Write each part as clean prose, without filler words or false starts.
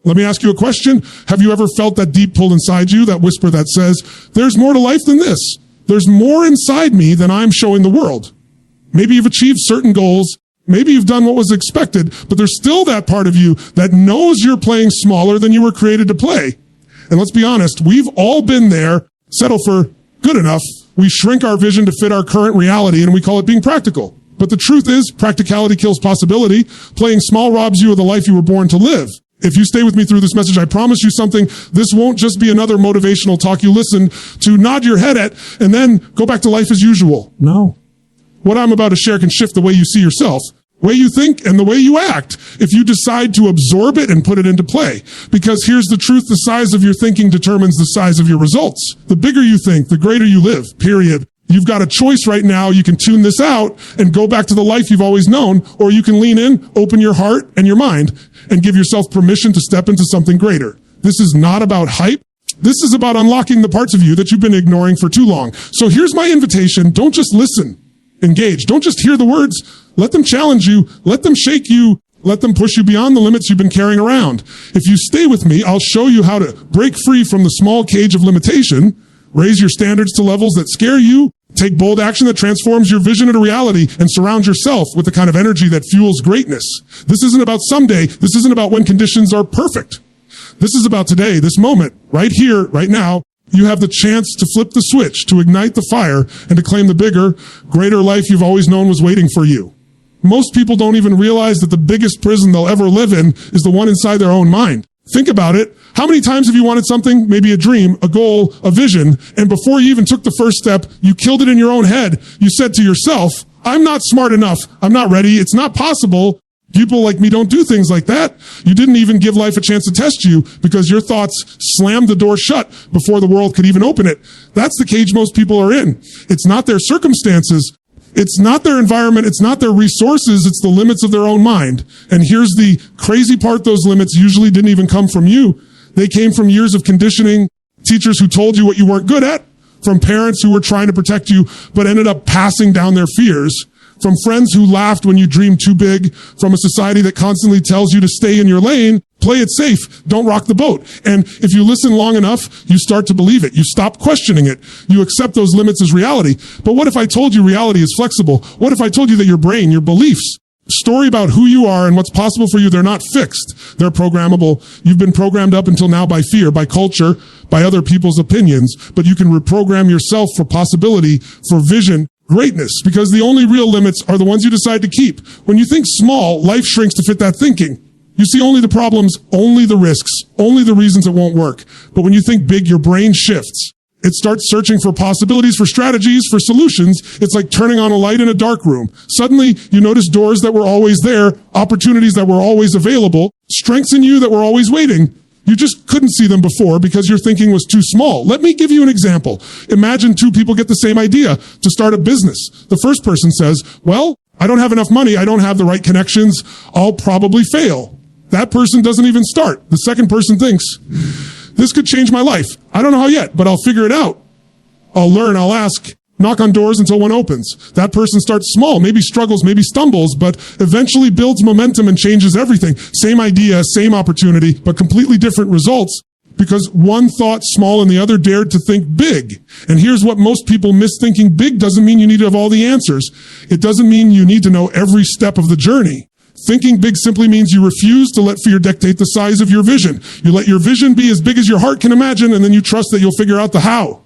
Let me ask you a question. Have you ever felt that deep pull inside you, that whisper that says, there's more to life than this. There's more inside me than I'm showing the world. Maybe you've achieved certain goals. Maybe you've done what was expected, but there's still that part of you that knows you're playing smaller than you were created to play. And let's be honest, we've all been there. Settle for good enough. We shrink our vision to fit our current reality, and we call it being practical. But the truth is, practicality kills possibility. Playing small robs you of the life you were born to live. If you stay with me through this message, I promise you something. This won't just be another motivational talk you listen to, nod your head at, and then go back to life as usual. No. What I'm about to share can shift the way you see yourself, the way you think, and the way you act if you decide to absorb it and put it into play. Because here's the truth, the size of your thinking determines the size of your results. The bigger you think, the greater you live, period. You've got a choice right now. You can tune this out and go back to the life you've always known, or you can lean in, open your heart and your mind, and give yourself permission to step into something greater. This is not about hype. This is about unlocking the parts of you that you've been ignoring for too long. So here's my invitation. Don't just listen. Engage. Don't just hear the words. Let them challenge you. Let them shake you. Let them push you beyond the limits you've been carrying around. If you stay with me, I'll show you how to break free from the small cage of limitation, raise your standards to levels that scare you, take bold action that transforms your vision into reality, and surround yourself with the kind of energy that fuels greatness. This isn't about someday. This isn't about when conditions are perfect. This is about today, this moment, right here, right now. You have the chance to flip the switch, to ignite the fire, and to claim the bigger, greater life you've always known was waiting for you. Most people don't even realize that the biggest prison they'll ever live in is the one inside their own mind. Think about it. How many times have you wanted something, maybe a dream, a goal, a vision, and before you even took the first step, you killed it in your own head? You said to yourself, I'm not smart enough. I'm not ready. It's not possible. People like me don't do things like that. You didn't even give life a chance to test you because your thoughts slammed the door shut before the world could even open it. That's the cage most people are in. It's not their circumstances. It's not their environment. It's not their resources. It's the limits of their own mind. And here's the crazy part. Those limits usually didn't even come from you. They came from years of conditioning, teachers who told you what you weren't good at, from parents who were trying to protect you but ended up passing down their fears, from friends who laughed when you dreamed too big, from a society that constantly tells you to stay in your lane, play it safe, don't rock the boat. And if you listen long enough, you start to believe it. You stop questioning it. You accept those limits as reality. But what if I told you reality is flexible? What if I told you that your brain, your beliefs, story about who you are and what's possible for you, they're not fixed. They're programmable. You've been programmed up until now by fear, by culture, by other people's opinions, but you can reprogram yourself for possibility, for vision, greatness, because the only real limits are the ones you decide to keep. When you think small, life shrinks to fit that thinking. You see only the problems, only the risks, only the reasons it won't work. But when you think big, your brain shifts. It starts searching for possibilities, for strategies, for solutions. It's like turning on a light in a dark room. Suddenly, you notice doors that were always there, opportunities that were always available, strengths in you that were always waiting. You just couldn't see them before because your thinking was too small. Let me give you an example. Imagine two people get the same idea to start a business. The first person says, well, I don't have enough money. I don't have the right connections. I'll probably fail. That person doesn't even start. The second person thinks, this could change my life. I don't know how yet, but I'll figure it out. I'll learn, I'll ask, knock on doors until one opens. That person starts small, maybe struggles, maybe stumbles, but eventually builds momentum and changes everything. Same idea, same opportunity, but completely different results because one thought small and the other dared to think big. And here's what most people miss: thinking big doesn't mean you need to have all the answers. It doesn't mean you need to know every step of the journey. Thinking big simply means you refuse to let fear dictate the size of your vision. You let your vision be as big as your heart can imagine, and then you trust that you'll figure out the how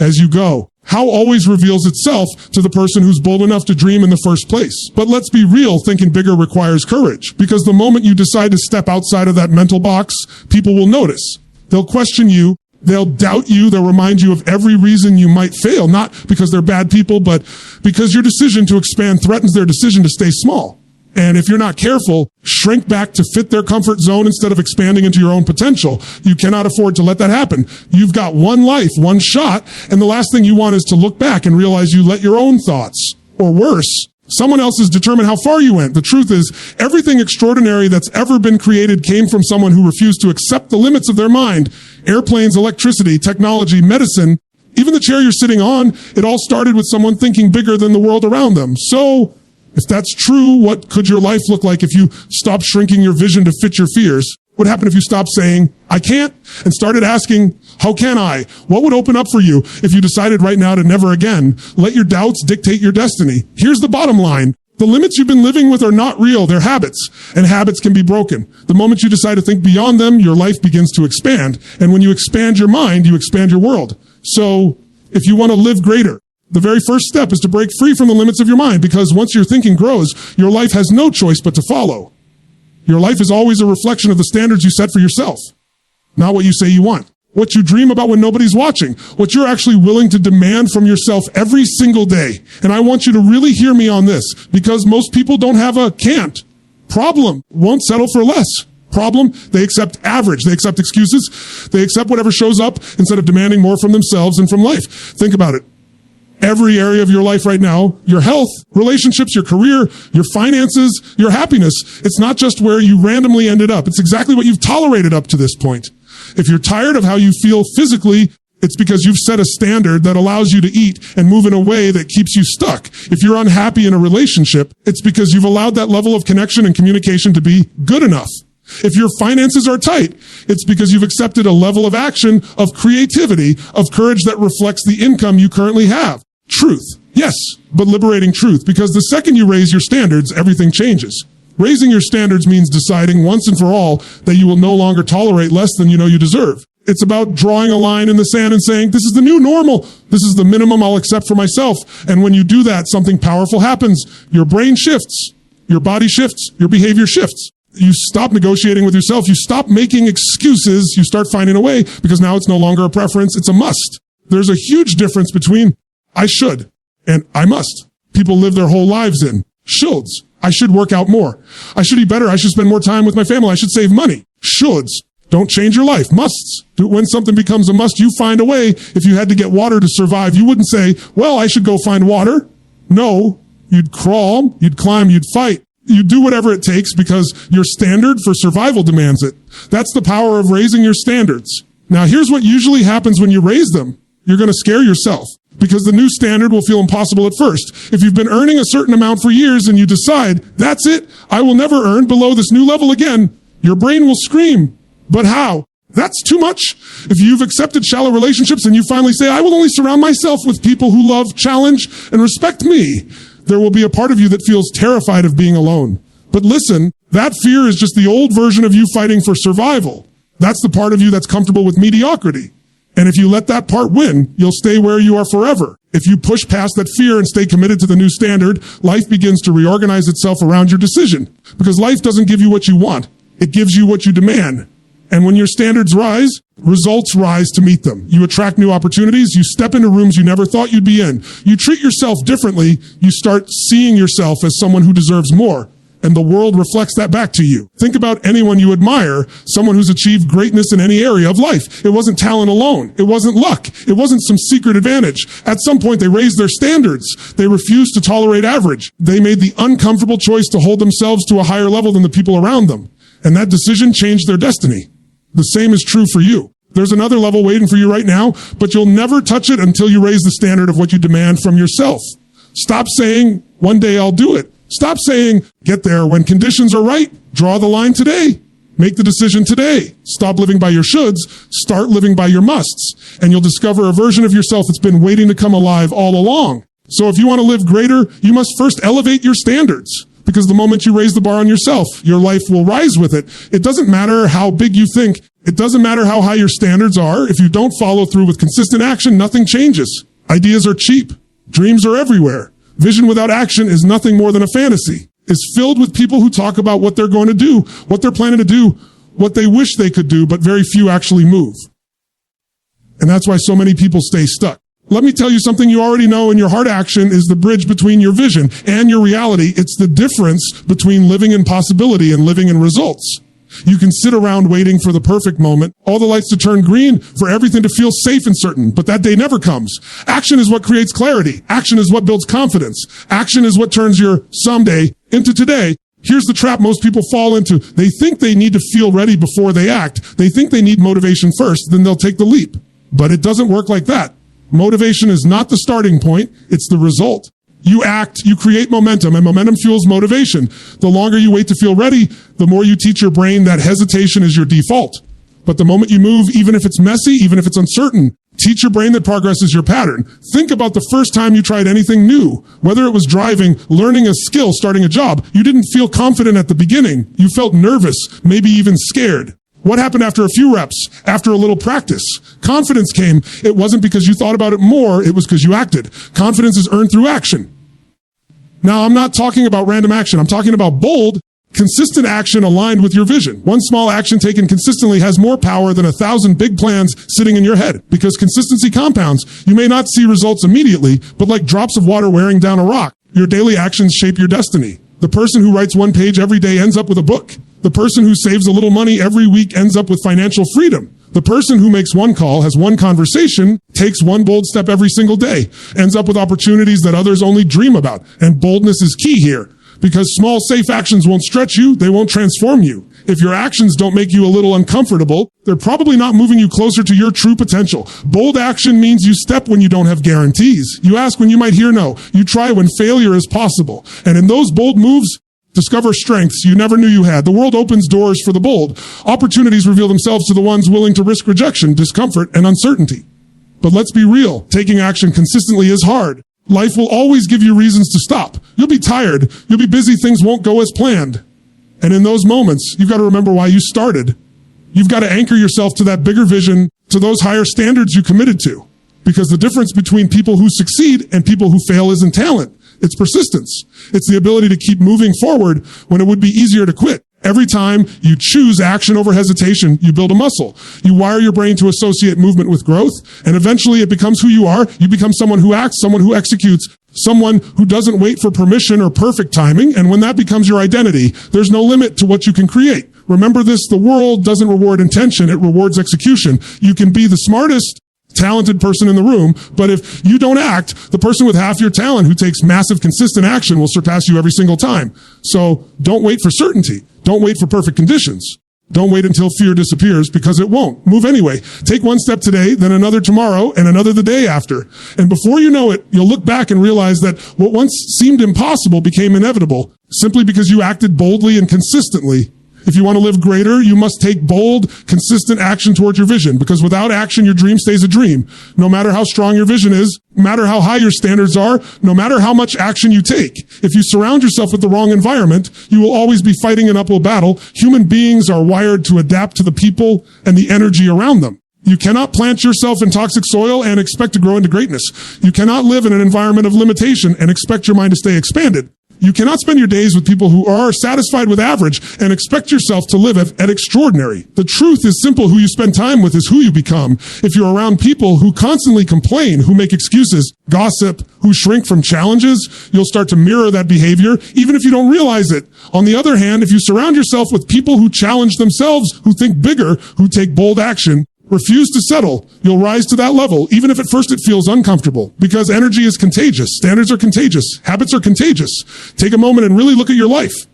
as you go. How always reveals itself to the person who's bold enough to dream in the first place. But let's be real, thinking bigger requires courage, because the moment you decide to step outside of that mental box, people will notice. They'll question you. They'll doubt you. They'll remind you of every reason you might fail, not because they're bad people, but because your decision to expand threatens their decision to stay small. And if you're not careful, shrink back to fit their comfort zone instead of expanding into your own potential. You cannot afford to let that happen. You've got one life, one shot, and the last thing you want is to look back and realize you let your own thoughts, or worse, someone else's, determine how far you went. The truth is, everything extraordinary that's ever been created came from someone who refused to accept the limits of their mind. Airplanes, electricity, technology, medicine, even the chair you're sitting on, it all started with someone thinking bigger than the world around them. So, if that's true, what could your life look like if you stopped shrinking your vision to fit your fears? What would happen if you stopped saying, I can't, and started asking, how can I? What would open up for you if you decided right now to never again let your doubts dictate your destiny? Here's the bottom line. The limits you've been living with are not real. They're habits, and habits can be broken. The moment you decide to think beyond them, your life begins to expand. And when you expand your mind, you expand your world. So if you want to live greater, the very first step is to break free from the limits of your mind, because once your thinking grows, your life has no choice but to follow. Your life is always a reflection of the standards you set for yourself, not what you say you want. What you dream about when nobody's watching, what you're actually willing to demand from yourself every single day. And I want you to really hear me on this, because most people don't have a can't. Problem, won't settle for less. Problem, they accept average, they accept excuses, they accept whatever shows up instead of demanding more from themselves and from life. Think about it. Every area of your life right now, your health, relationships, your career, your finances, your happiness, it's not just where you randomly ended up. It's exactly what you've tolerated up to this point. If you're tired of how you feel physically, it's because you've set a standard that allows you to eat and move in a way that keeps you stuck. If you're unhappy in a relationship, it's because you've allowed that level of connection and communication to be good enough. If your finances are tight, it's because you've accepted a level of action, of creativity, of courage that reflects the income you currently have. Truth. Yes, but liberating truth, because the second you raise your standards, everything changes. Raising your standards means deciding once and for all that you will no longer tolerate less than you know you deserve. It's about drawing a line in the sand and saying, this is the new normal. This is the minimum I'll accept for myself. And when you do that, something powerful happens. Your brain shifts. Your body shifts. Your behavior shifts. You stop negotiating with yourself. You stop making excuses. You start finding a way, because now it's no longer a preference. It's a must. There's a huge difference between I should and I must. People live their whole lives in shoulds. I should work out more. I should eat better. I should spend more time with my family. I should save money. Shoulds. Don't change your life. Musts. When something becomes a must, you find a way. If you had to get water to survive, you wouldn't say, well, I should go find water. No, you'd crawl, you'd climb, you'd fight. You do whatever it takes because your standard for survival demands it. That's the power of raising your standards. Now, here's what usually happens when you raise them. You're going to scare yourself, because the new standard will feel impossible at first. If you've been earning a certain amount for years and you decide, that's it, I will never earn below this new level again, your brain will scream. But how? That's too much. If you've accepted shallow relationships and you finally say, I will only surround myself with people who love, challenge, and respect me, there will be a part of you that feels terrified of being alone. But listen, that fear is just the old version of you fighting for survival. That's the part of you that's comfortable with mediocrity. And if you let that part win, you'll stay where you are forever. If you push past that fear and stay committed to the new standard, life begins to reorganize itself around your decision. Because life doesn't give you what you want. It gives you what you demand. And when your standards rise, results rise to meet them. You attract new opportunities. You step into rooms you never thought you'd be in. You treat yourself differently. You start seeing yourself as someone who deserves more. And the world reflects that back to you. Think about anyone you admire, someone who's achieved greatness in any area of life. It wasn't talent alone. It wasn't luck. It wasn't some secret advantage. At some point, they raised their standards. They refused to tolerate average. They made the uncomfortable choice to hold themselves to a higher level than the people around them. And that decision changed their destiny. The same is true for you. There's another level waiting for you right now, but you'll never touch it until you raise the standard of what you demand from yourself. Stop saying, one day I'll do it. Stop saying, get there when conditions are right. Draw the line today. Make the decision today. Stop living by your shoulds. Start living by your musts. And you'll discover a version of yourself that's been waiting to come alive all along. So if you want to live greater, you must first elevate your standards. Because the moment you raise the bar on yourself, your life will rise with it. It doesn't matter how big you think. It doesn't matter how high your standards are. If you don't follow through with consistent action, nothing changes. Ideas are cheap. Dreams are everywhere. Vision without action is nothing more than a fantasy. It's filled with people who talk about what they're going to do, what they're planning to do, what they wish they could do, but very few actually move. And that's why so many people stay stuck. Let me tell you something you already know, and your heart action is the bridge between your vision and your reality. It's the difference between living in possibility and living in results. You can sit around waiting for the perfect moment, all the lights to turn green, for everything to feel safe and certain, but that day never comes. Action is what creates clarity. Action is what builds confidence. Action is what turns your someday into today. Here's the trap most people fall into. They think they need to feel ready before they act. They think they need motivation first, then they'll take the leap. But it doesn't work like that. Motivation is not the starting point, it's the result. You act, you create momentum, and momentum fuels motivation. The longer you wait to feel ready, the more you teach your brain that hesitation is your default. But the moment you move, even if it's messy, even if it's uncertain, teach your brain that progress is your pattern. Think about the first time you tried anything new. Whether it was driving, learning a skill, starting a job, you didn't feel confident at the beginning. You felt nervous, maybe even scared. What happened after a few reps, after a little practice? Confidence came. It wasn't because you thought about it more, it was because you acted. Confidence is earned through action. Now, I'm not talking about random action. I'm talking about bold, consistent action aligned with your vision. One small action taken consistently has more power than 1,000 big plans sitting in your head, because consistency compounds. You may not see results immediately, but like drops of water wearing down a rock, your daily actions shape your destiny. The person who writes one page every day ends up with a book. The person who saves a little money every week ends up with financial freedom. The person who makes one call, has one conversation, takes one bold step every single day, ends up with opportunities that others only dream about. And boldness is key here, because small, safe actions won't stretch you, they won't transform you. If your actions don't make you a little uncomfortable, they're probably not moving you closer to your true potential. Bold action means you step when you don't have guarantees. You ask when you might hear no. You try when failure is possible. And in those bold moves, discover strengths you never knew you had. The world opens doors for the bold. Opportunities reveal themselves to the ones willing to risk rejection, discomfort, and uncertainty. But let's be real. Taking action consistently is hard. Life will always give you reasons to stop. You'll be tired. You'll be busy. Things won't go as planned. And in those moments, you've got to remember why you started. You've got to anchor yourself to that bigger vision, to those higher standards you committed to. Because the difference between people who succeed and people who fail isn't talent. It's persistence. It's the ability to keep moving forward when it would be easier to quit. Every time you choose action over hesitation, you build a muscle. You wire your brain to associate movement with growth, and eventually it becomes who you are. You become someone who acts, someone who executes, someone who doesn't wait for permission or perfect timing. And when that becomes your identity, there's no limit to what you can create. Remember this, the world doesn't reward intention, it rewards execution. You can be the smartest, talented person in the room, but if you don't act, the person with half your talent who takes massive, consistent action will surpass you every single time. So don't wait for certainty. Don't wait for perfect conditions. Don't wait until fear disappears, because it won't. Move anyway. Take one step today, then another tomorrow, and another the day after. And before you know it, you'll look back and realize that what once seemed impossible became inevitable, simply because you acted boldly and consistently. If you want to live greater, you must take bold, consistent action towards your vision, because without action, your dream stays a dream. No matter how strong your vision is, no matter how high your standards are, no matter how much action you take. If you surround yourself with the wrong environment, you will always be fighting an uphill battle. Human beings are wired to adapt to the people and the energy around them. You cannot plant yourself in toxic soil and expect to grow into greatness. You cannot live in an environment of limitation and expect your mind to stay expanded. You cannot spend your days with people who are satisfied with average and expect yourself to live at extraordinary. The truth is simple. Who you spend time with is who you become. If you're around people who constantly complain, who make excuses, gossip, who shrink from challenges, you'll start to mirror that behavior, even if you don't realize it. On the other hand, if you surround yourself with people who challenge themselves, who think bigger, who take bold action, refuse to settle, you'll rise to that level, even if at first it feels uncomfortable, because energy is contagious. Standards are contagious. Habits are contagious. Take a moment and really look at your life.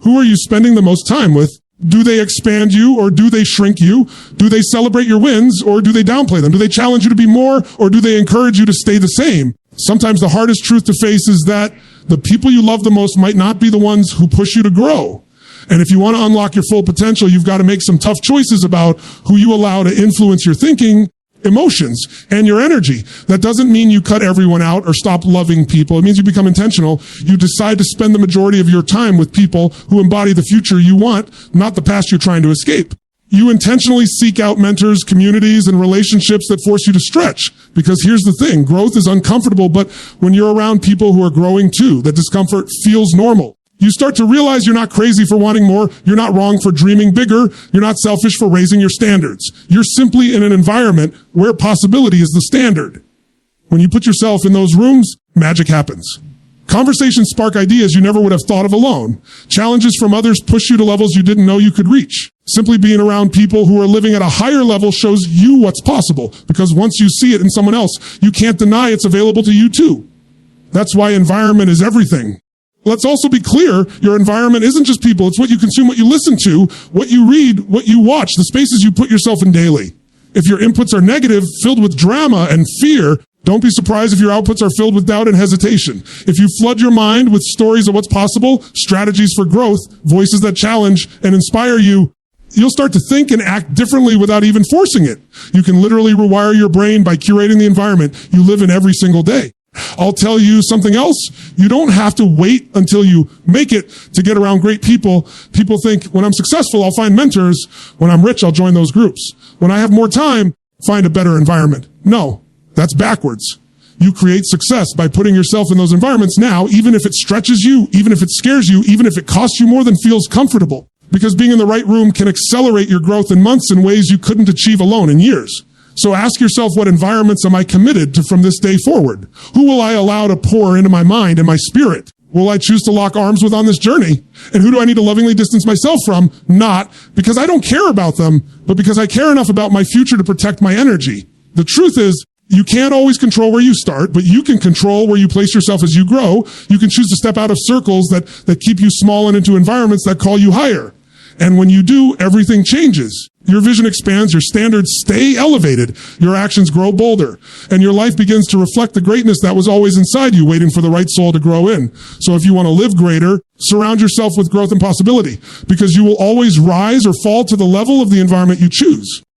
Who are you spending the most time with? Do they expand you, or do they shrink you? Do they celebrate your wins, or do they downplay them? Do they challenge you to be more, or do they encourage you to stay the same? Sometimes the hardest truth to face is that the people you love the most might not be the ones who push you to grow. And if you want to unlock your full potential, you've got to make some tough choices about who you allow to influence your thinking, emotions, and your energy. That doesn't mean you cut everyone out or stop loving people. It means you become intentional. You decide to spend the majority of your time with people who embody the future you want, not the past you're trying to escape. You intentionally seek out mentors, communities, and relationships that force you to stretch. Because here's the thing, growth is uncomfortable, but when you're around people who are growing too, that discomfort feels normal. You start to realize you're not crazy for wanting more. You're not wrong for dreaming bigger. You're not selfish for raising your standards. You're simply in an environment where possibility is the standard. When you put yourself in those rooms, magic happens. Conversations spark ideas you never would have thought of alone. Challenges from others push you to levels you didn't know you could reach. Simply being around people who are living at a higher level shows you what's possible, because once you see it in someone else, you can't deny it's available to you too. That's why environment is everything. Let's also be clear, your environment isn't just people, it's what you consume, what you listen to, what you read, what you watch, the spaces you put yourself in daily. If your inputs are negative, filled with drama and fear, Don't be surprised if your outputs are filled with doubt and hesitation. If you flood your mind with stories of what's possible, strategies for growth, voices that challenge and inspire you, you'll start to think and act differently without even forcing it. You can literally rewire your brain by curating the environment you live in every single day. I'll tell you something else. You don't have to wait until you make it to get around great people. People think, when I'm successful, I'll find mentors. When I'm rich, I'll join those groups. When I have more time, find a better environment. No, that's backwards. You create success by putting yourself in those environments now, even if it stretches you, even if it scares you, even if it costs you more than feels comfortable. Because being in the right room can accelerate your growth in months in ways you couldn't achieve alone in years. So ask yourself, what environments am I committed to from this day forward? Who will I allow to pour into my mind and my spirit? Will I choose to lock arms with on this journey? And who do I need to lovingly distance myself from? Not because I don't care about them, but because I care enough about my future to protect my energy. The truth is, you can't always control where you start, but you can control where you place yourself as you grow. You can choose to step out of circles that keep you small and into environments that call you higher. And when you do, everything changes. Your vision expands, your standards stay elevated, your actions grow bolder, and your life begins to reflect the greatness that was always inside you, waiting for the right soul to grow in. So if you want to live greater, surround yourself with growth and possibility, because you will always rise or fall to the level of the environment you choose.